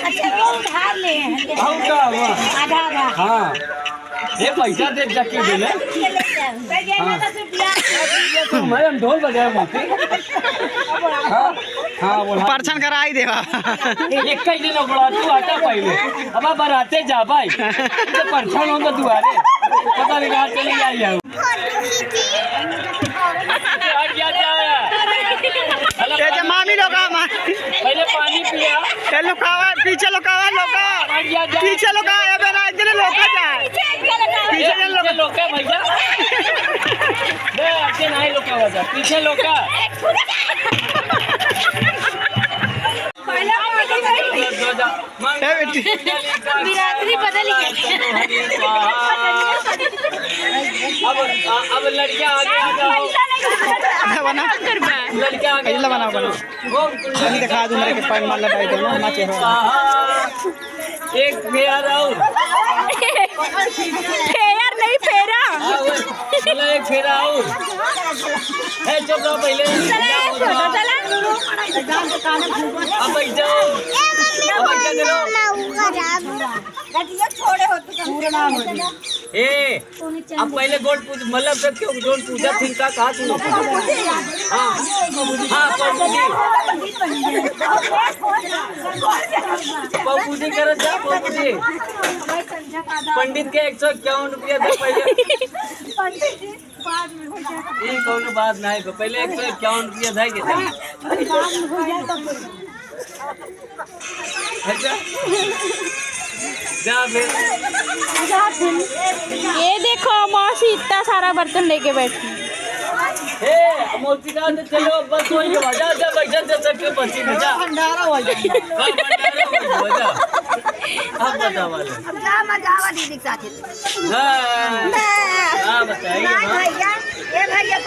अच्छा वो उधार ले आधा आधा। हाँ ये पैसा दे जाके देले मैं हम ढोल बजाए मोती। हाँ हाँ बोला परछन कराई देवा एक कई दिन बड़ा तू आता पहले अब बराते जा भाई तो परछन होगा दुआरे पता नहीं कहाँ चली आई है। मामी लोग पहले पानी पिया लुकावा पीछे लुकावा लोका पीछे लुका इतने लोका जाए पीछे लोका भैया आगे नहीं लोका वजह पीछे लोका बिरादरी बदल गई। अब लड़कियां आगे आ जाओ बना लड़कियां आगे बना दिखा दूं मेरे के पैन मार लगाई दो ना चेहरा एक फेर और फेयर नहीं फेरा चला एक फेरा और है चुप रहो पहले अब बैठ जाओ ए अब पहले गोल्ड मतलब तक क्यों गोल्ड पूजा थी का कहा तू हाँ हाँ पूजी कर जा पूजी पंडित के 151 रुपया दे पहले ये कौन बात नहीं को पहले 151 रुपया दे के अच्छा जा फिर ये देखो मौसी इतना सारा बर्तन लेके बैठी। ए मोती का तो चलो बस वही वजह से बैठा जा सकते बच्ची ने जा भंडारा हो जाए वजह अब बता वाले अब जा मजावा दीदी के साथ। हाँ बताइए भैया ये भैया